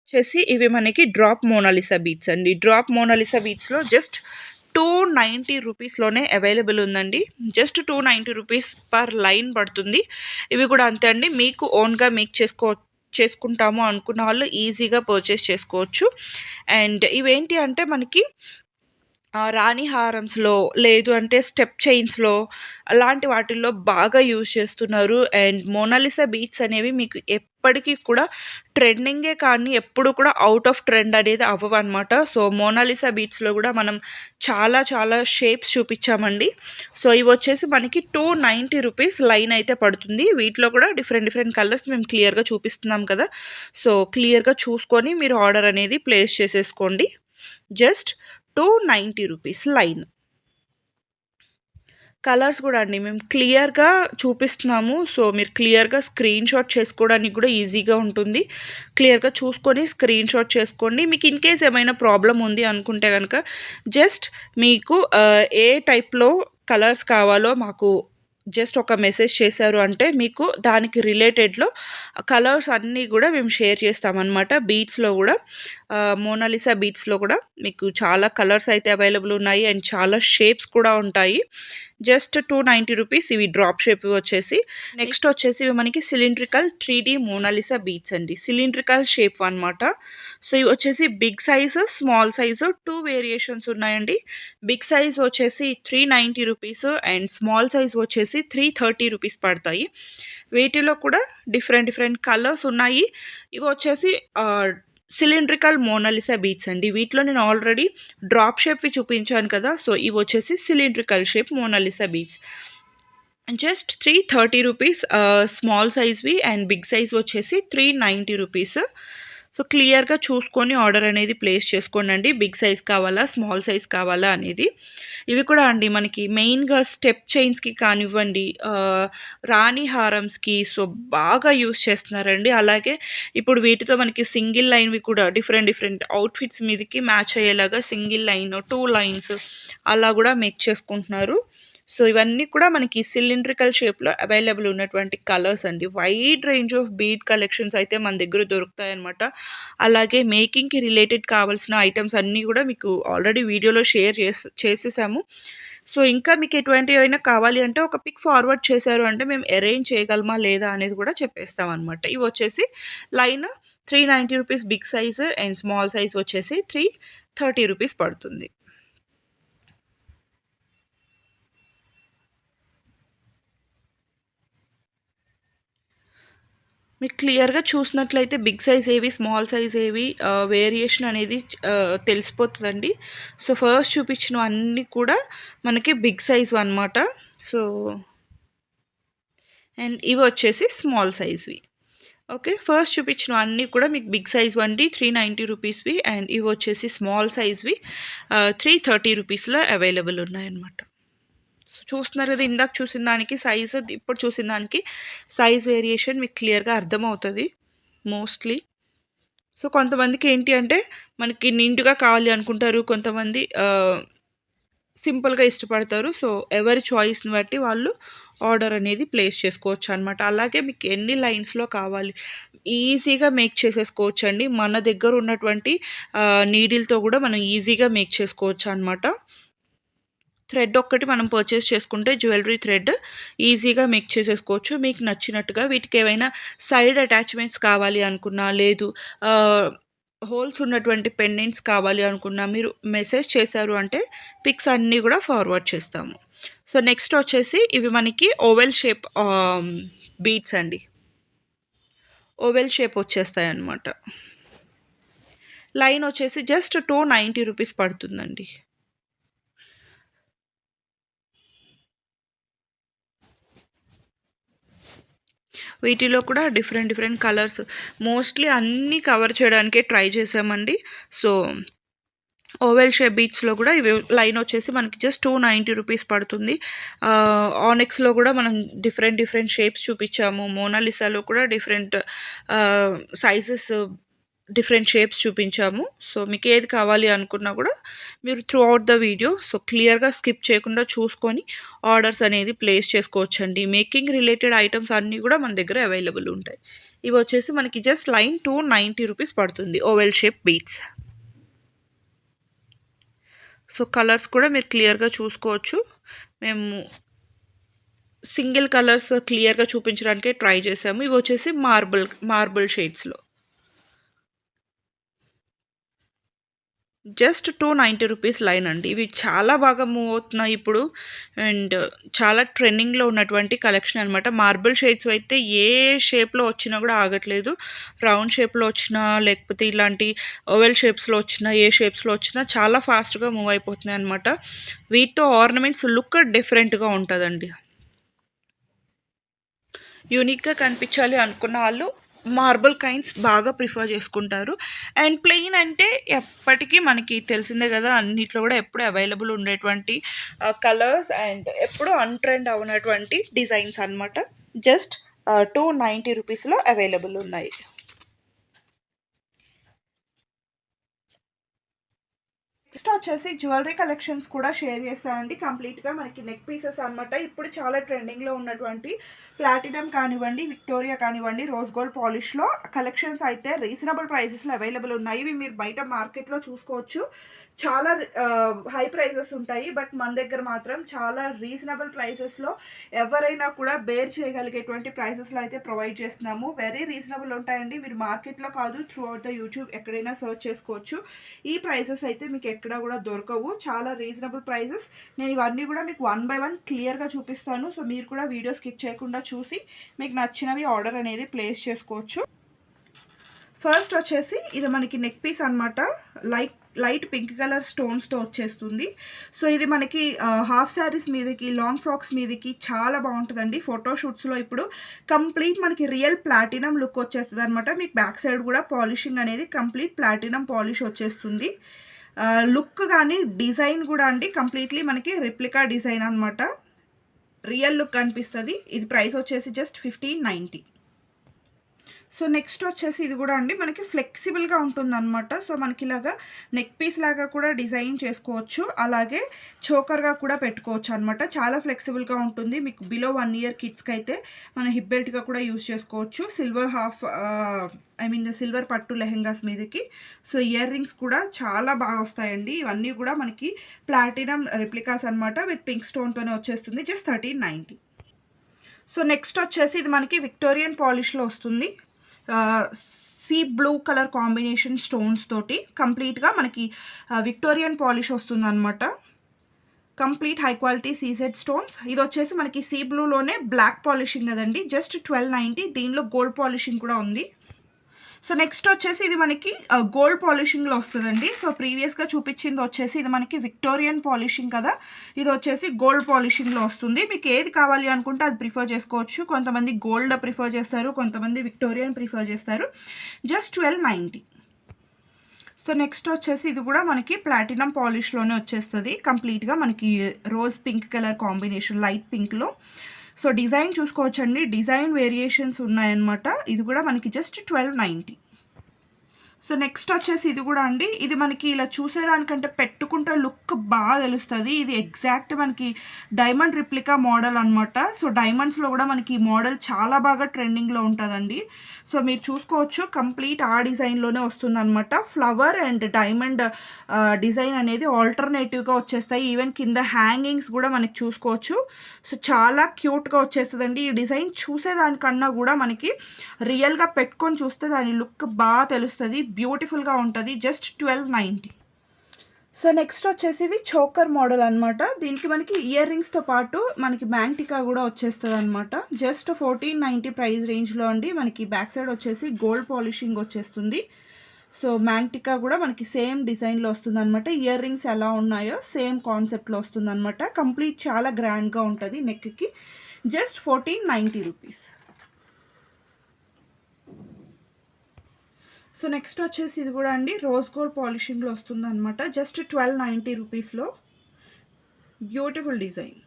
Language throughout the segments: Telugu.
వచ్చేసి ఇవి మనకి డ్రాప్ మోనాలిసా బీట్స్ అండి. డ్రాప్ మోనాలిసా బీట్స్లో జస్ట్ 290 రూపీస్లోనే అవైలబుల్ ఉందండి. జస్ట్ 290 రూపీస్ పర్ లైన్ పడుతుంది. ఇవి కూడా అంతే అండి. మీకు ఓన్గా మేక్ చేసుకుంటాము అనుకున్న వాళ్ళు ఈజీగా పర్చేస్ చేసుకోవచ్చు. అండ్ ఇవేంటి అంటే మనకి రాణి హారమ్స్‌లో లేదు అంటే స్టెప్ చైన్స్‌లో అలాంటి వాటిల్లో బాగా యూజ్ చేస్తున్నారు. అండ్ మోనాలిసా బీట్స్ అనేవి మీకు ఎప్పటికి కూడా ట్రెండింగే కానీ ఎప్పుడు కూడా ఔట్ ఆఫ్ ట్రెండ్ అనేది అవ్వవన్నమాట. సో, మోనాలిసా బీట్స్‌లో కూడా మనం చాలా చాలా షేప్స్ చూపిచ్చామండి. సో, ఇవొచ్చేసి మనకి 290 రూపీస్ లైన్ అయితే పడుతుంది. వీటిలో కూడా డిఫరెంట్ డిఫరెంట్ కలర్స్ మేము క్లియర్‌గా చూపిస్తున్నాం కదా! సో, క్లియర్‌గా చూసుకొని మీరు ఆర్డర్ అనేది ప్లేస్ చేసేసుకోండి. Just 290 rupees line. కలర్స్ కూడా అండి మేము క్లియర్‌గా చూపిస్తున్నాము. సో, మీరు క్లియర్‌గా స్క్రీన్‌షాట్ చేసుకోవడానికి కూడా ఈజీగా ఉంటుంది. క్లియర్‌గా చూసుకొని స్క్రీన్‌షాట్ చేసుకోండి. మీకు ఇన్‌కేస్ ఏమైనా ప్రాబ్లమ్ ఉంది అనుకుంటే గనక జస్ట్ మీకు ఏ టైప్‌లో కలర్స్ కావాలో మాకు జస్ట్ ఒక మెసేజ్ చేశారు అంటే మీకు దానికి రిలేటెడ్‌లో కలర్స్ అన్నీ గూడా మేము షేర్ చేస్తామనమాట. బీట్స్‌లో గూడా మోనాలిసా బీట్స్‌లో కూడా మీకు చాలా కలర్స్ అయితే అవైలబుల్ ఉన్నాయి. అండ్ చాలా షేప్స్ కూడా ఉంటాయి. జస్ట్ 290 రూపీస్ ఇవి డ్రాప్ షేప్‌వి వచ్చేసి. నెక్స్ట్ వచ్చేసి ఇవి మనకి సిలిండ్రికల్ 3D మోనాలిసా బీట్స్ అండి. సిలిండ్రికల్ షేప్ అనమాట. సో, ఇవి వచ్చేసి big size, small size 2 variations ఉన్నాయండి. బిగ్ సైజ్ వచ్చేసి 390 రూపీస్ అండ్ స్మాల్ సైజ్ వచ్చేసి 330 రూపీస్ పడతాయి. వీటిలో కూడా డిఫరెంట్ డిఫరెంట్ కలర్స్ ఉన్నాయి. ఇవి వచ్చేసి సిలిండ్రికల్ మోనాలిసా బీట్స్ అండి. వీటిలో నేను ఆల్రెడీ డ్రాప్ షేప్‌వి చూపించాను కదా! సో, ఇవొచ్చేసి cylindrical shape Mona Lisa beads. Just 330 rupees small సైజ్‌వి అండ్ బిగ్ సైజ్ వచ్చేసి 390 రూపీస్. సో, క్లియర్‌గా చూసుకొని ఆర్డర్ అనేది ప్లేస్ చేసుకోండండి. బిగ్ సైజ్ కావాలా? స్మాల్ సైజ్ కావాలా? అనేది. ఇవి కూడా అండి మనకి మెయిన్‌గా స్టెప్ చైన్స్‌కి కానివ్వండి, రాణి హారమ్స్‌కి సో, బాగా యూజ్ చేస్తున్నారండి. అలాగే ఇప్పుడు వీటితో మనకి సింగిల్ లైన్‌వి కూడా డిఫరెంట్ డిఫరెంట్ అవుట్‌ఫిట్స్ మీదకి మ్యాచ్ అయ్యేలాగా సింగిల్ లైన్, 2 లైన్స్ అలా గూడా మేక్ చేసుకుంటున్నారు. సో, ఇవన్నీ కూడా మనకి సిలిండ్రికల్ షేప్‌లో అవైలబుల్ ఉన్నటువంటి కలర్స్ అండి. Wide range of bead collections అయితే మన దగ్గర దొరుకుతాయన్నమాట. అలాగే మేకింగ్‌కి రిలేటెడ్ కావాల్సిన ఐటెమ్స్ అన్నీ గూడా మీకు ఆల్రెడీ వీడియోలో షేర్ చేసేసాము. సో, ఇంకా మీకు ఎటువంటివైనా కావాలి అంటే ఒక పిక్ ఫార్వర్డ్ చేశారు అంటే మేము అరేంజ్ చేయగలమా లేదా అనేది కూడా చెప్పేస్తామనమాట. ఇవొచ్చేసి line 390 rupees big size and small size వచ్చేసి 330 రూపీస్ పడుతుంది. మీకు క్లియర్‌గా చూసినట్లయితే బిగ్ సైజ్ ఏవి, స్మాల్ సైజ్ ఏవి వేరియేషన్ అనేది తెలిసిపోతదండి. సో, ఫస్ట్ చూపించినవన్నీ కూడా మనకి బిగ్ సైజ్‌వన్నమాట. సో, అండ్ ఇవొచ్చేసి స్మాల్ సైజ్‌వి. ఓకే. ఫస్ట్ చూపించినవన్నీ కూడా మీకు బిగ్ సైజ్‌వండి 390 రూపీస్‌వి అండ్ ఇవొచ్చేసి స్మాల్ సైజ్‌వి 330 రూపీస్‌లో అవైలబుల్ ఉన్నాయన్నమాట. సో, చూస్తున్నారు కదా! ఇందాక చూసిన దానికి సైజ్, ఇప్పుడు చూసిన దానికి సైజ్ వేరియేషన్ మీకు క్లియర్‌గా అర్థమవుతది మోస్ట్‌లీ. సో, కొంతమందికి ఏంటి అంటే మనకి నిండుగా కావాలి అనుకుంటారు. కొంతమంది సింపుల్‌గా ఇష్టపడతారు. సో, ఎవరి చాయిస్‌ని బట్టి వాళ్ళు ఆర్డర్ అనేది ప్లేస్ చేసుకోవచ్చనమాట. అలాగే మీకు ఎన్ని లైన్స్‌లో కావాలి ఈజీగా మేక్ చేసేసుకోవచ్చండి. మన దగ్గర ఉన్నటువంటి నీడిల్‌తో గూడా మనం ఈజీగా మేక్ చేసుకోవచ్చనమాట. థ్రెడ్ ఒక్కటి మనం పర్చేస్ చేసుకుంటే జ్యువెలరీ థ్రెడ్ ఈజీగా మేక్ చేసేసుకోవచ్చు. మీకు నచ్చినట్టుగా వీటికేవైనా సైడ్ అటాచ్‌మెంట్స్ కావాలి అనుకున్నా, లేదు ఆహ్, హోల్స్ ఉన్నటువంటి పెండెంట్స్ కావాలి అనుకున్నా మీరు మెసేజ్ చేశారు అంటే పిక్స్ అన్నీ గూడా ఫార్వర్డ్ చేస్తాము. సో, నెక్స్ట్ వచ్చేసి ఇవి మనకి ఓవెల్ షేప్ బీడ్స్ అండి. ఓవెల్ షేప్ వచ్చేస్తాయన్నమాట. లైన్ వచ్చేసి జస్ట్ 290 రూపీస్ పడుతుందండి. వీటిలో కూడా డిఫరెంట్ డిఫరెంట్ కలర్స్ మోస్ట్‌లీ అన్నీ కవర్ చేయడానికే ట్రై చేశామండి. సో, ఓవెల్ షేప్ బీడ్స్‌లో కూడా ఇవి లైన్ వచ్చేసి మనకి జస్ట్ 290 రూపీస్ పడుతుంది. ఆనెక్స్‌లో కూడా మనం డిఫరెంట్ డిఫరెంట్ షేప్స్ చూపిచ్చాము. మోనాలిసాలో కూడా డిఫరెంట్ సైజెస్ డిఫరెంట్ షేప్స్ చూపించాము. సో మీకు ఏది కావాలి అనుకున్నా కూడా మీరు through out the video so క్లియర్గా స్కిప్ చేయకుండా చూసుకొని ఆర్డర్స్ అనేది ప్లేస్ చేసుకోవచ్చండి. మేకింగ్ రిలేటెడ్ ఐటమ్స్ అన్నీ కూడా మన దగ్గర అవైలబుల్ ఉంటాయి. ఇవి వచ్చేసి మనకి జస్ట్ లైన్ 290 రూపీస్ పడుతుంది, oval shape beads. So colours కూడా మీరు క్లియర్గా చూసుకోవచ్చు. మేము సింగిల్ కలర్స్ క్లియర్గా చూపించడానికే ట్రై చేసాము. ఇవి వచ్చేసి మార్బుల్ షేడ్స్లో జస్ట్ 290 రూపీస్ లైన్ అండి. ఇవి చాలా బాగా మూవ్ అవుతున్నాయి ఇప్పుడు, అండ్ చాలా ట్రెండింగ్లో ఉన్నటువంటి కలెక్షన్ అనమాట. మార్బుల్ షేడ్స్ అయితే ఏ షేప్లో వచ్చినా కూడా ఆగట్లేదు. రౌండ్ షేప్లో వచ్చినా లేకపోతే ఇలాంటి ఓవెల్ షేప్స్లో వచ్చినా ఏ షేప్స్లో వచ్చినా చాలా ఫాస్ట్గా మూవ్ అయిపోతున్నాయి అనమాట. వీటితో ఆర్నమెంట్స్ లుక్ డిఫరెంట్గా ఉంటుందండి. యూనిక్గా కనిపించాలి అనుకున్న వాళ్ళు మార్బుల్ కైండ్స్ బాగా ప్రిఫర్ చేసుకుంటారు. అండ్ ప్లెయిన్ అంటే ఎప్పటికీ మనకి తెలిసిందే కదా, అన్నిట్లో కూడా ఎప్పుడు అవైలబుల్ ఉండేటువంటి కలర్స్ అండ్ ఎప్పుడు అన్ట్రెండ్ అవునటువంటి డిజైన్స్ అనమాట. జస్ట్ 290 రూపీస్లో అవైలబుల్ ఉన్నాయి. నెక్స్ట్ వచ్చేసి జ్యువెలరీ కలెక్షన్స్ కూడా షేర్ చేస్తానండి. కంప్లీట్గా మనకి నెక్ పీసెస్ అనమాట. ఇప్పుడు చాలా ట్రెండింగ్లో ఉన్నటువంటి ప్లాటినం కానివ్వండి, విక్టోరియా కానివ్వండి, రోజ్ గోల్డ్ పాలిష్లో కలెక్షన్స్ అయితే రీజనబుల్ ప్రైజెస్లో అవైలబుల్ ఉన్నాయి. ఇవి మీరు బయట మార్కెట్లో చూసుకోవచ్చు, చాలా హై ప్రైజెస్ ఉంటాయి. బట్ మన దగ్గర మాత్రం చాలా రీజనబుల్ ప్రైజెస్లో ఎవరైనా కూడా బేర్ చేయగలిగేటువంటి ప్రైజెస్లో అయితే ప్రొవైడ్ చేస్తున్నాము. వెరీ రీజనబుల్ ఉంటాయండి. మీరు మార్కెట్లో కాదు, త్రూ అవుట్ ద యూట్యూబ్ ఎక్కడైనా సర్చ్ చేసుకోవచ్చు. ఈ ప్రైజెస్ అయితే మీకు ఎక్కడ కూడా దొరకవు, చాలా రీజనబుల్ ప్రైజెస్. నేను ఇవన్నీ కూడా మీకు 1 by 1 క్లియర్గా చూపిస్తాను. సో మీరు కూడా వీడియో స్కిప్ చేయకుండా చూసి మీకు నచ్చినవి ఆర్డర్ అనేది ప్లేస్ చేసుకోవచ్చు. ఫస్ట్ వచ్చేసి ఇది మనకి నెక్ పీస్ అనమాట. లైట్ పింక్ కలర్ స్టోన్స్తో వచ్చేస్తుంది. సో ఇది మనకి హాఫ్ శారీస్ మీదకి, లాంగ్ ఫ్రాక్స్ మీదకి చాలా బాగుంటుందండి. ఫోటోషూట్స్లో ఇప్పుడు కంప్లీట్ మనకి రియల్ ప్లాటినం లుక్ వచ్చేస్తుంది అనమాట. మీకు బ్యాక్ సైడ్ కూడా పాలిషింగ్ అనేది కంప్లీట్ ప్లాటినం పాలిష్ వచ్చేస్తుంది. లుక్ కానీ డిజైన్ కూడా అండి కంప్లీట్లీ మనకి రెప్లికా డిజైన్ అనమాట. రియల్ లుక్ అనిపిస్తుంది. ఇది ప్రైస్ వచ్చేసి జస్ట్ 1590. సో నెక్స్ట్ వచ్చేసి ఇది కూడా అండి మనకి ఫ్లెక్సిబుల్గా ఉంటుందన్నమాట. సో మనకి ఇలాగా నెక్ పీస్ లాగా కూడా డిజైన్ చేసుకోవచ్చు, అలాగే చోకర్గా కూడా పెట్టుకోవచ్చు అనమాట. చాలా ఫ్లెక్సిబుల్గా ఉంటుంది. మీకు బిలో 1 year కిడ్స్కి అయితే మన హిప్ బెల్ట్గా కూడా యూజ్ చేసుకోవచ్చు. సిల్వర్ పట్టు లెహెంగాస్ మీదకి. సో ఇయర్ రింగ్స్ కూడా చాలా బాగా వస్తాయండి. ఇవన్నీ కూడా మనకి ప్లాటినం రెప్లికాస్ అనమాట. విత్ పింక్ స్టోన్తోనే వచ్చేస్తుంది. జస్ట్ 1390. సో నెక్స్ట్ వచ్చేసి ఇది మనకి విక్టోరియన్ పాలిష్లో వస్తుంది. Sea blue colour combination stones తోటి కంప్లీట్గా మనకి విక్టోరియన్ పాలిష్ వస్తుంది అనమాట. Complete high quality CZ stones. ఇది వచ్చేసి మనకి సీ బ్లూలోనే బ్లాక్ పాలిషింగ్ కదండి. జస్ట్ 1290. దీనిలో గోల్డ్ పాలిషింగ్ కూడా ఉంది. సో నెక్స్ట్ వచ్చేసి ఇది మనకి గోల్డ్ పాలిషింగ్లో వస్తుందండి. సో ప్రీవియస్గా చూపించింది వచ్చేసి ఇది మనకి విక్టోరియన్ పాలిషింగ్ కదా, ఇది వచ్చేసి గోల్డ్ పాలిషింగ్లో వస్తుంది. మీకు ఏది కావాలి అనుకుంటే అది ప్రిఫర్ చేసుకోవచ్చు. కొంతమంది గోల్డ్ ప్రిఫర్ చేస్తారు, కొంతమంది విక్టోరియన్ ప్రిఫర్ చేస్తారు. జస్ట్ 1290. సో నెక్స్ట్ వచ్చేసి ఇది కూడా మనకి ప్లాటినం పాలిష్లోనే వచ్చేస్తుంది. కంప్లీట్గా మనకి rose pink colour combination, light పింక్లో. సో డిజైన్ చూసుకోవచ్చండి, డిజైన్ వేరియేషన్స్ ఉన్నాయన్నమాట. ఇది కూడా మనకి జస్ట్ 1290. సో నెక్స్ట్ వచ్చేసి ఇది కూడా అండి, ఇది మనకి ఇలా చూసేదానికంటే పెట్టుకుంటే లుక్ బాగా తెలుస్తుంది. ఇది ఎగ్జాక్ట్ మనకి డైమండ్ రిప్లికా మోడల్ అనమాట. సో డైమండ్స్లో కూడా మనకి ఈ మోడల్ చాలా బాగా ట్రెండింగ్లో ఉంటుందండి. సో మీరు చూసుకోవచ్చు, కంప్లీట్ ఆ డిజైన్లోనే వస్తుంది అనమాట. ఫ్లవర్ అండ్ డైమండ్ డిజైన్ అనేది ఆల్టర్నేటివ్గా వచ్చేస్తాయి. ఈవెన్ కింద హ్యాంగింగ్స్ కూడా మనకి చూసుకోవచ్చు. సో చాలా క్యూట్గా వచ్చేస్తుందండి. ఈ డిజైన్ చూసేదానికన్నా కూడా మనకి రియల్గా పెట్టుకొని చూస్తే దాని లుక్ బాగా తెలుస్తుంది, బ్యూటిఫుల్గా ఉంటుంది. జస్ట్ 1290. సో నెక్స్ట్ వచ్చేసి ఇది చోకర్ మోడల్ అనమాట. దీనికి మనకి ఇయర్ రింగ్స్తో పాటు మనకి మ్యాంటికా కూడా వచ్చేస్తుంది అనమాట. జస్ట్ 1490 ప్రైస్ రేంజ్లో అండి. మనకి బ్యాక్ సైడ్ వచ్చేసి గోల్డ్ పాలిషింగ్ వచ్చేస్తుంది. సో మ్యాంటికా కూడా మనకి సేమ్ డిజైన్లో వస్తుంది అనమాట. ఇయర్ రింగ్స్ ఎలా ఉన్నాయో సేమ్ కాన్సెప్ట్లో వస్తుంది అనమాట. కంప్లీట్ చాలా గ్రాండ్గా ఉంటుంది నెక్కి. Just 1490 rupees. సో నెక్స్ట్ వచ్చేసి ఇది కూడా అండి రోజ్ గోల్డ్ పాలిషింగ్లో వస్తుంది అనమాట. జస్ట్ 1290 రూపీస్లో beautiful design.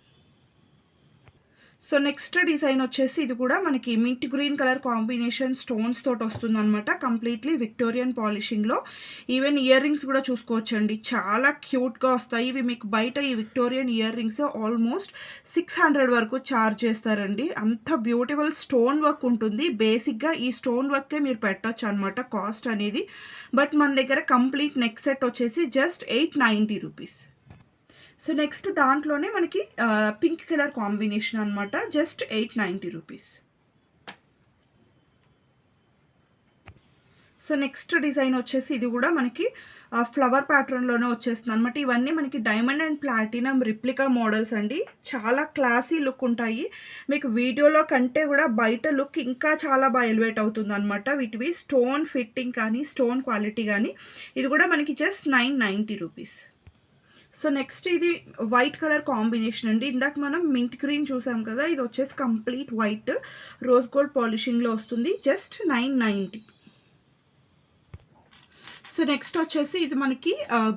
So next design వచ్చేసి ఇది కూడా మనకి mint green colour combination stones తోటి వస్తుందన్నమాట. కంప్లీట్లీ విక్టోరియన్ పాలిషింగ్లో. ఈవెన్ ఇయర్ రింగ్స్ కూడా చూసుకోవచ్చండి, చాలా క్యూట్గా వస్తాయి. ఇవి మీకు బయట ఈ విక్టోరియన్ ఇయర్ రింగ్స్ ఆల్మోస్ట్ 600 వరకు ఛార్జ్ చేస్తారండి. అంత బ్యూటిఫుల్ స్టోన్ వర్క్ ఉంటుంది. బేసిక్గా ఈ స్టోన్ వర్కే మీరు పెట్టొచ్చు అనమాట కాస్ట్ అనేది. బట్ మన దగ్గర కంప్లీట్ నెక్ సెట్ వచ్చేసి జస్ట్ 890 రూపీస్. సో నెక్స్ట్ దాంట్లోనే మనకి పింక్ కలర్ కాంబినేషన్ అనమాట, just 890 rupees. So next design వచ్చేసి ఇది కూడా మనకి ఫ్లవర్ ప్యాటర్న్లోనే వచ్చేస్తుంది అనమాట. ఇవన్నీ మనకి diamond and platinum replica models అండి. చాలా క్లాసీ లుక్ ఉంటాయి. మీకు వీడియోలో కంటే కూడా బయట లుక్ ఇంకా చాలా బాగా ఎలివేట్ అవుతుంది అనమాట. వీటివి స్టోన్ ఫిట్టింగ్ కానీ స్టోన్ క్వాలిటీ కానీ. ఇది కూడా మనకి జస్ట్ 990 రూపీస్. సో నెక్స్ట్ ఇది వైట్ కలర్ కాంబినేషన్ అండి. ఇందాక మనం మింట్ గ్రీన్ చూసాం కదా, ఇది వచ్చేసి కంప్లీట్ వైట్ రోజ్ గోల్డ్ పాలిషింగ్లో వస్తుంది, జస్ట్ 990. సో నెక్స్ట్ వచ్చేసి ఇది మనకి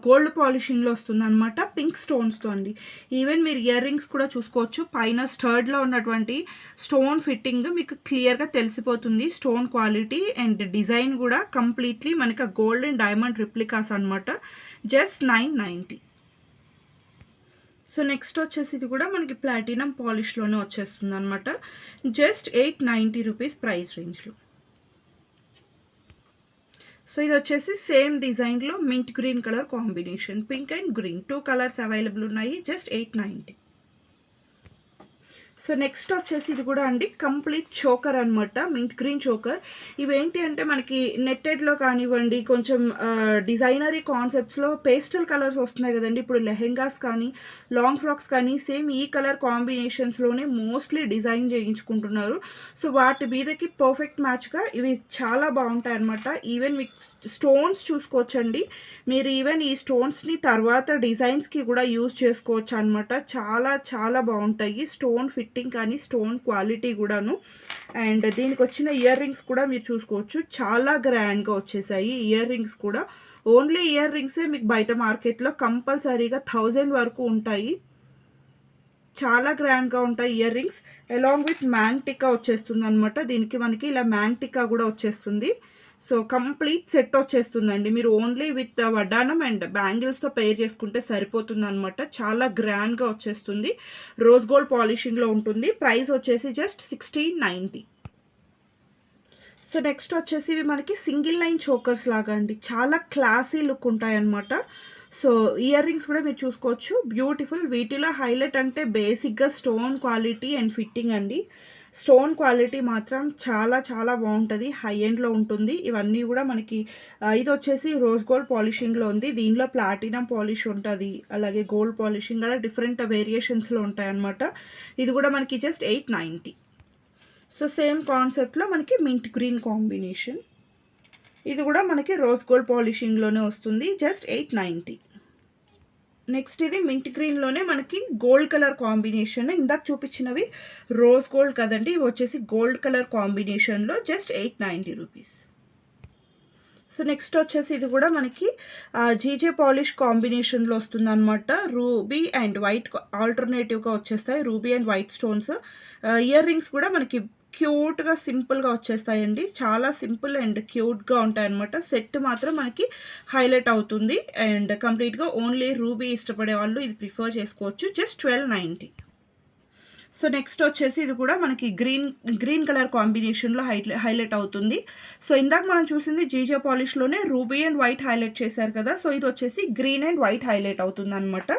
గోల్డ్ పాలిషింగ్లో వస్తుంది అనమాట, పింక్ స్టోన్స్తో అండి. ఈవెన్ మీరు ఇయర్ రింగ్స్ కూడా చూసుకోవచ్చు. పైన స్టర్డ్లో ఉన్నటువంటి స్టోన్ ఫిట్టింగ్ మీకు క్లియర్గా తెలిసిపోతుంది. స్టోన్ క్వాలిటీ అండ్ డిజైన్ కూడా కంప్లీట్లీ మనకి గోల్డ్ అండ్ డైమండ్ రిప్లికాస్ అనమాట, జస్ట్ 990. సో నెక్స్ట్ వచ్చేసి ఇది కూడా మనకి ప్లాటినం పాలిష్లోనే వచ్చేస్తుంది అనమాట, జస్ట్ 890 రూపీస్ ప్రైస్ రేంజ్లో. సో ఇది వచ్చేసి సేమ్ డిజైన్లో mint green colour combination, pink and green 2 colours available ఉన్నాయి, జస్ట్ 890. సో నెక్స్ట్ వచ్చేసి ఇది కూడా అండి కంప్లీట్ చోకర్ అనమాట, మింట్ గ్రీన్ చోకర్. ఇవేంటి అంటే మనకి నెట్టెడ్లో కానివ్వండి, కొంచెం డిజైనరీ కాన్సెప్ట్స్లో పేస్టల్ కలర్స్ వస్తున్నాయి కదండి. ఇప్పుడు లెహెంగాస్ కానీ లాంగ్ ఫ్రాక్స్ కానీ సేమ్ ఈ కలర్ కాంబినేషన్స్లోనే మోస్ట్లీ డిజైన్ చేయించుకుంటున్నారు. సో వాటి మీదకి పర్ఫెక్ట్ మ్యాచ్గా ఇవి చాలా బాగుంటాయి అనమాట. ఈవెన్ మీకు స్టోన్స్ చూసుకోవచ్చండి. మీరు ఈవెన్ ఈ స్టోన్స్ని తర్వాత డిజైన్స్కి కూడా యూజ్ చేసుకోవచ్చు అనమాట. చాలా చాలా బాగుంటాయి స్టోన్ ఫిట్టింగ్ కానీ స్టోన్ క్వాలిటీ కూడాను. అండ్ దీనికి వచ్చిన ఇయర్ రింగ్స్ కూడా మీరు చూసుకోవచ్చు, చాలా గ్రాండ్గా వచ్చేసాయి ఇయర్ రింగ్స్ కూడా. ఓన్లీ ఇయర్ రింగ్సే మీకు బయట మార్కెట్లో కంపల్సరీగా 1000 వరకు ఉంటాయి. చాలా గ్రాండ్గా ఉంటాయి ఇయర్ రింగ్స్. అలాంగ్ విత్ మ్యాంటికా వచ్చేస్తుంది అనమాట. దీనికి మనకి ఇలా మ్యాంటికా కూడా వచ్చేస్తుంది. సో కంప్లీట్ సెట్ వచ్చేస్తుందండి. మీరు ఓన్లీ విత్ వడ్డానం అండ్ బ్యాంగిల్స్తో పేర్ చేసుకుంటే సరిపోతుంది అనమాట. చాలా గ్రాండ్గా వచ్చేస్తుంది. రోజ్ గోల్డ్ పాలిషింగ్లో ఉంటుంది. ప్రైస్ వచ్చేసి జస్ట్ 1690. సో నెక్స్ట్ వచ్చేసి ఇవి మనకి సింగిల్ లైన్ చోకర్స్ లాగా అండి, చాలా క్లాసీ లుక్ ఉంటాయి అన్నమాట. సో ఇయర్ రింగ్స్ కూడా మీరు చూసుకోవచ్చు, బ్యూటిఫుల్. వీటిలో హైలైట్ అంటే బేసిక్గా స్టోన్ క్వాలిటీ అండ్ ఫిట్టింగ్ అండి. స్టోన్ క్వాలిటీ మాత్రం చాలా చాలా బాగుంటుంది, హై ఎండ్లో ఉంటుంది. ఇవన్నీ కూడా మనకి ఇది వచ్చేసి రోజ్ గోల్డ్ పాలిషింగ్లో ఉంది. దీనిలో ప్లాటినం పాలిష్ ఉంటుంది, అలాగే గోల్డ్ పాలిషింగ్ అలా డిఫరెంట్ వేరియేషన్స్లో ఉంటాయన్నమాట. ఇది కూడా మనకి జస్ట్ 890. సో సేమ్ కాన్సెప్ట్లో మనకి మింట్ గ్రీన్ కాంబినేషన్. ఇది కూడా మనకి రోజ్ గోల్డ్ పాలిషింగ్లోనే వస్తుంది, జస్ట్ 890. నెక్స్ట్ ఇది మింట్ గ్రీన్లోనే మనకి గోల్డ్ కలర్ కాంబినేషన్. ఇందాక చూపించినవి రోజ్ గోల్డ్ కదండి, ఇవి వచ్చేసి గోల్డ్ కలర్ కాంబినేషన్లో జస్ట్ 890 రూపీస్. సో నెక్స్ట్ వచ్చేసి ఇది కూడా మనకి జీజే పాలిష్ కాంబినేషన్లో వస్తుంది అనమాట. రూబీ అండ్ వైట్ ఆల్టర్నేటివ్గా వచ్చేస్తాయి, ruby and white stones. Ear rings కూడా మనకి క్యూట్గా సింపుల్గా వచ్చేస్తాయండి, చాలా సింపుల్ అండ్ క్యూట్గా ఉంటాయి అనమాట. సెట్ మాత్రం మనకి హైలైట్ అవుతుంది. అండ్ కంప్లీట్గా ఓన్లీ రూబీ ఇష్టపడే వాళ్ళు ఇది ప్రిఫర్ చేసుకోవచ్చు, జస్ట్ 1290. సో నెక్స్ట్ వచ్చేసి ఇది కూడా మనకి గ్రీన్ కలర్ కాంబినేషన్లో హైలైట్ అవుతుంది. సో ఇందాక మనం చూసింది జీజే పాలిష్లోనే రూబీ అండ్ వైట్ హైలైట్ చేశారు కదా, సో ఇది వచ్చేసి గ్రీన్ అండ్ వైట్ హైలైట్ అవుతుంది అనమాట.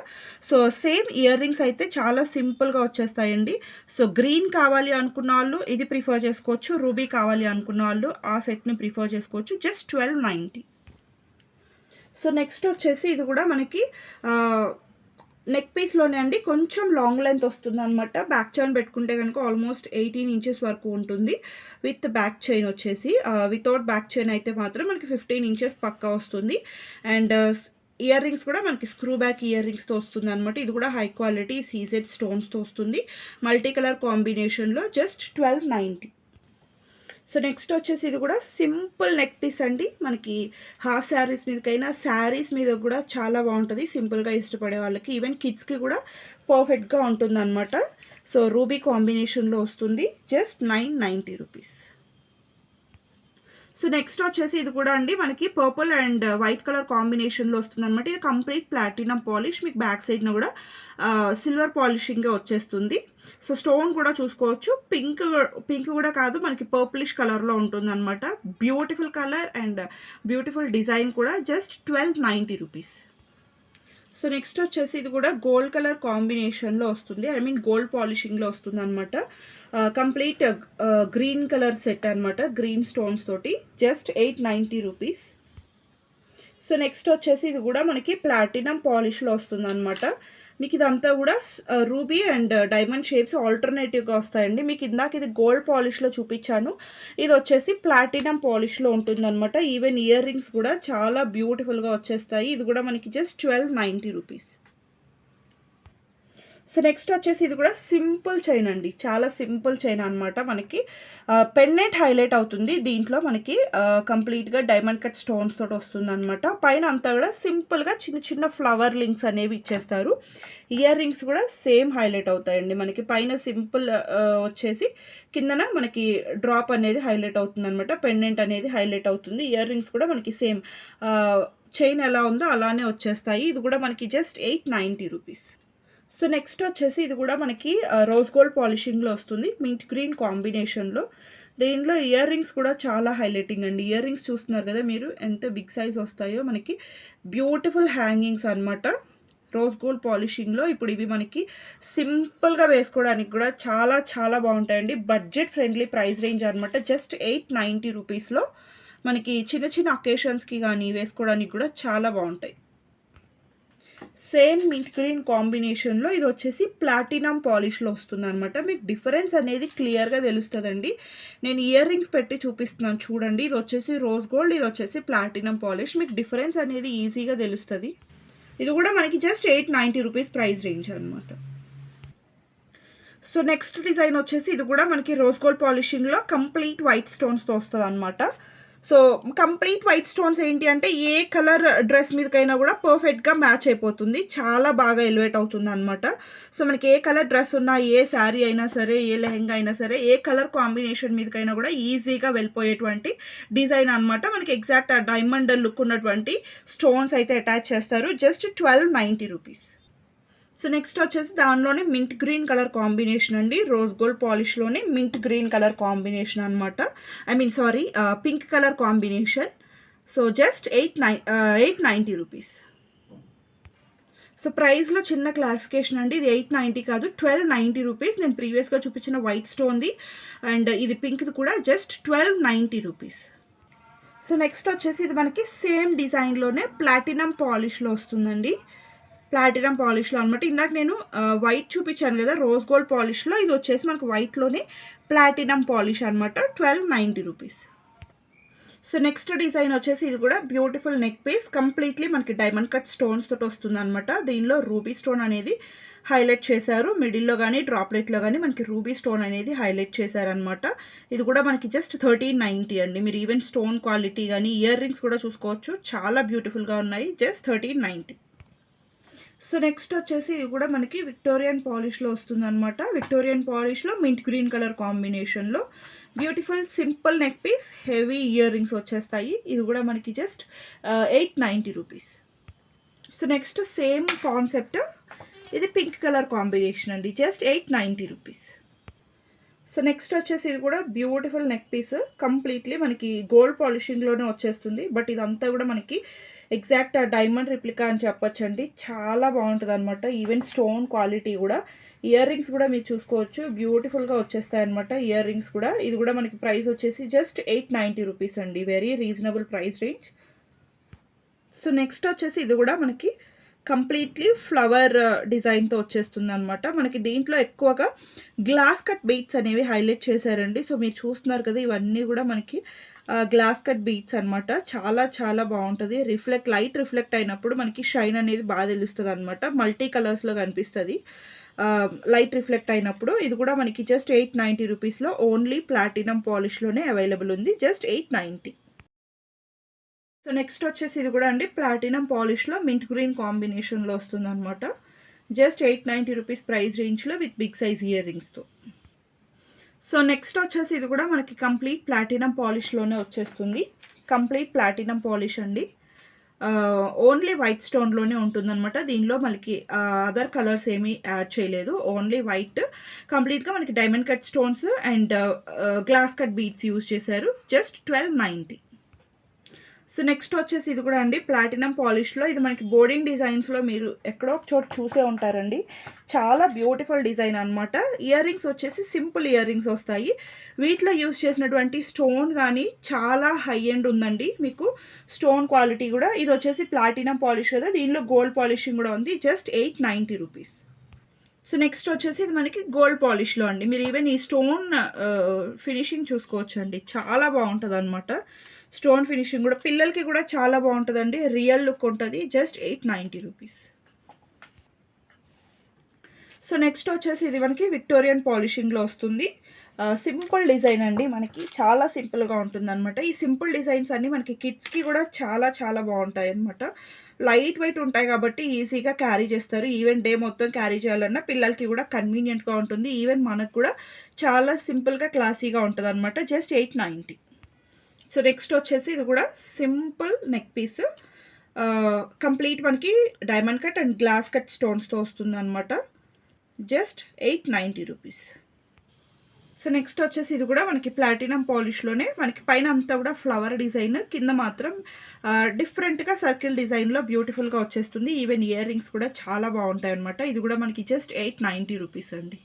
సో సేమ్ ఇయర్ రింగ్స్ అయితే చాలా సింపుల్గా వచ్చేస్తాయండి. సో గ్రీన్ కావాలి అనుకున్న వాళ్ళు ఇది ప్రిఫర్ చేసుకోవచ్చు, రూబీ కావాలి అనుకున్న వాళ్ళు ఆ సెట్ని ప్రిఫర్ చేసుకోవచ్చు, జస్ట్ 1290. సో నెక్స్ట్ వచ్చేసి ఇది కూడా మనకి నెక్ పీస్లోనే అండి, కొంచెం లాంగ్ లెంత్ వస్తుంది అనమాట. బ్యాక్ చైన్ పెట్టుకుంటే కనుక ఆల్మోస్ట్ 18 ఇంచెస్ వరకు ఉంటుంది. విత్ బ్యాక్ చైన్ వచ్చేసి, వితౌట్ బ్యాక్ చైన్ అయితే మాత్రం మనకి 15 ఇంచెస్ పక్కా వస్తుంది. అండ్ ఇయర్ రింగ్స్ కూడా మనకి స్క్రూ బ్యాక్ ఇయర్ రింగ్స్తో వస్తుంది అనమాట. ఇది కూడా హై క్వాలిటీ సీజెడ్ స్టోన్స్తో వస్తుంది, మల్టీ కలర్ కాంబినేషన్లో, జస్ట్ 1290. సో నెక్స్ట్ వచ్చేసి ఇది కూడా సింపుల్ నెక్ పీస్ అండి. మనకి హాఫ్ శారీస్ మీదకైనా శారీస్ మీద కూడా చాలా బాగుంటుంది సింపుల్గా ఇష్టపడే వాళ్ళకి. ఈవెన్ కిడ్స్కి కూడా పర్ఫెక్ట్గా ఉంటుంది అనమాట. సో రూబీ కాంబినేషన్లో వస్తుంది, జస్ట్ 990 రూపీస్. సో నెక్స్ట్ వచ్చేసి ఇది కూడా అండి మనకి పర్పుల్ అండ్ వైట్ కలర్ కాంబినేషన్లో వస్తుంది అనమాట. ఇది కంప్లీట్ ప్లాటినం పాలిష్, మీకు బ్యాక్ సైడ్న కూడా సిల్వర్ పాలిషింగ్గా వచ్చేస్తుంది. సో స్టోన్ కూడా చూసుకోవచ్చు, పింక్ కూడా కాదు, మనకి పర్పులిష్ కలర్లో ఉంటుంది అనమాట. Beautiful colour and beautiful design కూడా, జస్ట్ 1290 రూపీస్. సో నెక్స్ట్ వచ్చేసి ఇది కూడా గోల్డ్ కలర్ కాంబినేషన్లో వస్తుంది, ఐ మీన్ గోల్డ్ పాలిషింగ్లో వస్తుంది అనమాట. కంప్లీట్ గ్రీన్ కలర్ సెట్ అనమాట, గ్రీన్ స్టోన్స్ తోటి, జస్ట్ 890 రూపీస్. సో నెక్స్ట్ వచ్చేసి ఇది కూడా మనకి ప్లాటినం పాలిష్లో వస్తుంది అనమాట. మీకు ఇదంతా కూడా రూబీ అండ్ డైమండ్ షేప్స్ ఆల్టర్నేటివ్గా వస్తాయండి. మీకు ఇందాక ఇది గోల్డ్ పాలిష్లో చూపించాను, ఇది వచ్చేసి ప్లాటినం పాలిష్లో ఉంటుంది అనమాట. ఈవెన్ ఇయర్ రింగ్స్ కూడా చాలా బ్యూటిఫుల్గా వచ్చేస్తాయి. ఇది కూడా మనకి జస్ట్ 1290 రూపీస్. సో నెక్స్ట్ వచ్చేసి ఇది కూడా సింపుల్ చైన్ అండి, చాలా సింపుల్ చైన్ అనమాట. మనకి పెండెంట్ హైలైట్ అవుతుంది, దీంట్లో మనకి కంప్లీట్గా డైమండ్ కట్ స్టోన్స్ తోటి వస్తుంది అనమాట. పైన అంతా కూడా సింపుల్గా చిన్న చిన్న ఫ్లవర్ లింక్స్ అనేవి ఇచ్చేస్తారు. ఇయర్ రింగ్స్ కూడా సేమ్ హైలైట్ అవుతాయండి. మనకి పైన సింపుల్ వచ్చేసి కిందన మనకి డ్రాప్ అనేది హైలైట్ అవుతుంది అనమాట, పెండెంట్ అనేది హైలైట్ అవుతుంది. ఇయర్ రింగ్స్ కూడా మనకి సేమ్ చైన్ ఎలా ఉందో అలానే వచ్చేస్తాయి. ఇది కూడా మనకి జస్ట్ 890 రూపీస్. సో నెక్స్ట్ వచ్చేసి ఇది కూడా మనకి రోజ్ గోల్డ్ పాలిషింగ్లో వస్తుంది, మింట్ గ్రీన్ కాంబినేషన్లో. దీనిలో ఇయర్ రింగ్స్ కూడా చాలా హైలైటింగ్ అండి. ఇయర్ రింగ్స్ చూస్తున్నారు కదా మీరు, ఎంత బిగ్ సైజ్ వస్తాయో. మనకి బ్యూటిఫుల్ హ్యాంగింగ్స్ అనమాట, రోజ్ గోల్డ్ పాలిషింగ్లో. ఇప్పుడు ఇవి మనకి సింపుల్గా వేసుకోవడానికి కూడా చాలా చాలా బాగుంటాయండి. బడ్జెట్ ఫ్రెండ్లీ ప్రైస్ రేంజ్ అనమాట, జస్ట్ 890 రూపీస్లో మనకి చిన్న చిన్న అకేషన్స్కి కానీ వేసుకోవడానికి కూడా చాలా బాగుంటాయి. సేమ్ మింట్ గ్రీన్ కాంబినేషన్లో ఇది వచ్చేసి ప్లాటినం పాలిష్లో వస్తుంది అనమాట. మీకు డిఫరెన్స్ అనేది క్లియర్గా తెలుస్తుందండి. నేను ఇయర్ రింగ్స్ పెట్టి చూపిస్తున్నాను చూడండి. ఇది వచ్చేసి రోజ్ గోల్డ్, ఇది వచ్చేసి ప్లాటినం పాలిష్. మీకు డిఫరెన్స్ అనేది ఈజీగా తెలుస్తుంది. ఇది కూడా మనకి జస్ట్ 890 రూపీస్ ప్రైస్ రేంజ్ అనమాట. సో నెక్స్ట్ డిజైన్ వచ్చేసి ఇది కూడా మనకి రోజ్ గోల్డ్ పాలిషింగ్లో కంప్లీట్ వైట్ స్టోన్స్తో వస్తుంది అనమాట. సో కంప్లీట్ వైట్ స్టోన్స్ ఏంటి అంటే ఏ కలర్ డ్రెస్ మీదకైనా కూడా పర్ఫెక్ట్గా మ్యాచ్ అయిపోతుంది, చాలా బాగా ఎలివేట్ అవుతుంది అనమాట. సో మనకి ఏ కలర్ డ్రెస్ ఉన్నా, ఏ శారీ అయినా సరే, ఏ లెహెంగా అయినా సరే, ఏ కలర్ కాంబినేషన్ మీదకైనా కూడా ఈజీగా వెళ్ళిపోయేటువంటి డిజైన్ అనమాట. మనకి ఎగ్జాక్ట్ ఆ డైమండ్ లుక్ ఉన్నటువంటి స్టోన్స్ అయితే అటాచ్ చేస్తారు, జస్ట్ 1290 రూపీస్. సో నెక్స్ట్ వచ్చేసి దానిలోనే మింట్ గ్రీన్ కలర్ కాంబినేషన్ అండి, రోజ్ గోల్డ్ పాలిష్లోనే మింట్ గ్రీన్ కలర్ కాంబినేషన్ అనమాట. I mean sorry, pink colour combination. So just 890 rupees. So ప్రైస్లో చిన్న క్లారిఫికేషన్ అండి, ఇది 890 కాదు, 1290 రూపీస్. నేను ప్రీవియస్గా చూపించిన వైట్ స్టోన్ది అండ్ ఇది పింక్ది కూడా జస్ట్ 1290 రూపీస్. సో నెక్స్ట్ వచ్చేసి ఇది మనకి సేమ్ డిజైన్లోనే ప్లాటినం పాలిష్లో వస్తుందండి, ప్లాటినం పాలిష్లో అనమాట. ఇందాక నేను వైట్ చూపించాను కదా రోజ్ గోల్డ్ పాలిష్లో, ఇది వచ్చేసి మనకు వైట్లోనే ప్లాటినం పాలిష్ అనమాట, 1290 రూపీస్. సో నెక్స్ట్ డిజైన్ వచ్చేసి ఇది కూడా బ్యూటిఫుల్ నెక్ పీస్, కంప్లీట్లీ మనకి డైమండ్ కట్ స్టోన్స్ తోటి వస్తుంది అనమాట. దీనిలో రూబీ స్టోన్ అనేది హైలైట్ చేశారు, మిడిల్లో కానీ డ్రాప్లెట్లో కానీ మనకి రూబీ స్టోన్ అనేది హైలైట్ చేశారనమాట. ఇది కూడా మనకి జస్ట్ 1390 అండి. మీరు ఈవెన్ స్టోన్ క్వాలిటీ కానీ ఇయర్ రింగ్స్ కూడా చూసుకోవచ్చు, చాలా బ్యూటిఫుల్గా ఉన్నాయి, జస్ట్ 1390. సో నెక్స్ట్ వచ్చేసి ఇది కూడా మనకి విక్టోరియన్ పాలిష్లో వస్తుంది అనమాట. విక్టోరియన్ పాలిష్లో మింట్ గ్రీన్ కలర్ కాంబినేషన్లో beautiful simple neck piece, heavy earrings వచ్చేస్తాయి. ఇది కూడా మనకి just 890 rupees. So next same concept, ఇది పింక్ కలర్ కాంబినేషన్ అండి, జస్ట్ 890 రూపీస్. సో నెక్స్ట్ వచ్చేసి ఇది కూడా బ్యూటిఫుల్ నెక్ పీస్, కంప్లీట్లీ మనకి గోల్డ్ పాలిషింగ్లోనే వచ్చేస్తుంది. బట్ ఇదంతా కూడా మనకి ఎగ్జాక్ట్ డైమండ్ రిప్లికా అని చెప్పొచ్చండి, చాలా బాగుంటుంది అనమాట. ఈవెన్ స్టోన్ క్వాలిటీ కూడా, ఇయర్ రింగ్స్ కూడా మీరు చూసుకోవచ్చు, బ్యూటిఫుల్గా వచ్చేస్తాయి అనమాట ఇయర్ రింగ్స్ కూడా. ఇది కూడా మనకి ప్రైస్ వచ్చేసి జస్ట్ 890 రూపీస్ అండి, very reasonable price range. So next వచ్చేసి ఇది కూడా మనకి కంప్లీట్లీ ఫ్లవర్ డిజైన్తో వచ్చేస్తుంది అనమాట. మనకి దీంట్లో ఎక్కువగా గ్లాస్ కట్ బీట్స్ అనేవి హైలైట్ చేశారండి. సో మీరు చూస్తున్నారు కదా, ఇవన్నీ కూడా మనకి గ్లాస్ కట్ బీట్స్ అనమాట, చాలా చాలా బాగుంటుంది. లైట్ రిఫ్లెక్ట్ అయినప్పుడు మనకి షైన్ అనేది బాగా తెలుస్తుంది అనమాట, మల్టీ కలర్స్లో కనిపిస్తుంది లైట్ రిఫ్లెక్ట్ అయినప్పుడు. ఇది కూడా మనకి జస్ట్ 890 రూపీస్లో ఓన్లీ ప్లాటినం పాలిష్లోనే అవైలబుల్ ఉంది, జస్ట్ 890. సో నెక్స్ట్ వచ్చేసి ఇది కూడా అండి ప్లాటినం పాలిష్లో మింట్ గ్రీన్ కాంబినేషన్లో వస్తుంది అనమాట. జస్ట్ 890 రూపీస్ ప్రైస్ రేంజ్లో విత్ బిగ్ సైజ్ ఇయర్ రింగ్స్తో. సో నెక్స్ట్ వచ్చేసి ఇది కూడా మనకి కంప్లీట్ ప్లాటినం పాలిష్లోనే వచ్చేస్తుంది. కంప్లీట్ ప్లాటినం పాలిష్ అండి. ఓన్లీ వైట్ స్టోన్లోనే ఉంటుందన్నమాట. దీనిలో మనకి అదర్ కలర్స్ ఏమీ యాడ్ చేయలేదు, ఓన్లీ వైట్. కంప్లీట్గా మనకి diamond cut stones and glass cut beads use చేశారు. జస్ట్ 1290. సో నెక్స్ట్ వచ్చేసి ఇది కూడా అండి ప్లాటినం పాలిష్లో. ఇది మనకి బోర్డింగ్ డిజైన్స్లో మీరు ఎక్కడో ఒక చోట చూసే ఉంటారండి. చాలా బ్యూటిఫుల్ డిజైన్ అనమాట. ఇయర్ రింగ్స్ వచ్చేసి సింపుల్ ఇయర్ రింగ్స్ వస్తాయి. వీటిలో యూస్ చేసినటువంటి స్టోన్ కానీ చాలా హై ఎండ్ ఉందండి. మీకు స్టోన్ క్వాలిటీ కూడా. ఇది వచ్చేసి ప్లాటినం పాలిష్ కదా, దీనిలో గోల్డ్ పాలిషింగ్ కూడా ఉంది. Just 890 rupees. సో నెక్స్ట్ వచ్చేసి ఇది మనకి గోల్డ్ పాలిష్లో అండి. మీరు ఈవెన్ ఈ స్టోన్ ఫినిషింగ్ చూసుకోవచ్చు అండి, చాలా బాగుంటుంది అనమాట. స్టోన్ ఫినిషింగ్ కూడా పిల్లలకి కూడా చాలా బాగుంటుందండి, రియల్ లుక్ ఉంటుంది. Just 890 rupees. సో నెక్స్ట్ వచ్చేసి ఇది మనకి విక్టోరియన్ పాలిషింగ్లో వస్తుంది. సింపుల్ డిజైన్ అండి, మనకి చాలా సింపుల్గా ఉంటుంది అనమాట. ఈ సింపుల్ డిజైన్స్ అన్నీ మనకి కిడ్స్కి కూడా చాలా చాలా బాగుంటాయి అనమాట. లైట్ వెయిట్ ఉంటాయి కాబట్టి ఈజీగా క్యారీ చేస్తారు. ఈవెన్ డే మొత్తం క్యారీ చేయాలన్నా పిల్లలకి కూడా కన్వీనియంట్గా ఉంటుంది. ఈవెన్ మనకు కూడా చాలా సింపుల్గా క్లాసీగా ఉంటుంది అనమాట. జస్ట్ 890. సో నెక్స్ట్ వచ్చేసి ఇది కూడా సింపుల్ నెక్ పీస్. కంప్లీట్ మనకి diamond cut and glass cut స్టోన్స్తో వస్తుంది అనమాట. Just 890 rupees. సో నెక్స్ట్ వచ్చేసి ఇది కూడా మనకి ప్లాటినం పాలిష్లోనే. మనకి పైన అంతా కూడా ఫ్లవర్ డిజైన్, కింద మాత్రం డిఫరెంట్గా సర్కిల్ డిజైన్లో బ్యూటిఫుల్గా వచ్చేస్తుంది. ఈవెన్ ఇయర్ రింగ్స్ కూడా చాలా బాగుంటాయి అనమాట. ఇది కూడా మనకి జస్ట్ 890 రూపీస్ అండి.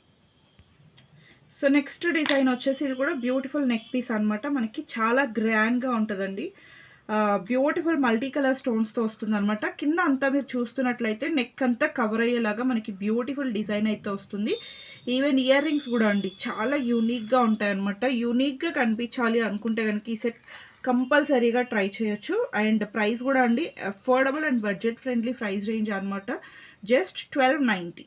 సో నెక్స్ట్ డిజైన్ వచ్చేసి ఇది కూడా బ్యూటిఫుల్ నెక్ పీస్ అనమాట. మనకి చాలా గ్రాండ్గా ఉంటుందండి. బ్యూటిఫుల్ మల్టీ కలర్ స్టోన్స్తో వస్తుంది అనమాట. కింద అంతా మీరు చూస్తున్నట్లయితే నెక్ అంతా కవర్ అయ్యేలాగా మనకి బ్యూటిఫుల్ డిజైన్ అయితే వస్తుంది. ఈవెన్ ఇయర్ రింగ్స్ కూడా అండి చాలా యూనిక్గా ఉంటాయి అనమాట. యూనిక్గా కనిపించాలి అనుకుంటే కనుక ఈ సెట్ కంపల్సరీగా ట్రై చేయొచ్చు. అండ్ ప్రైస్ కూడా అండి affordable and budget friendly price range అనమాట. జస్ట్ 1290.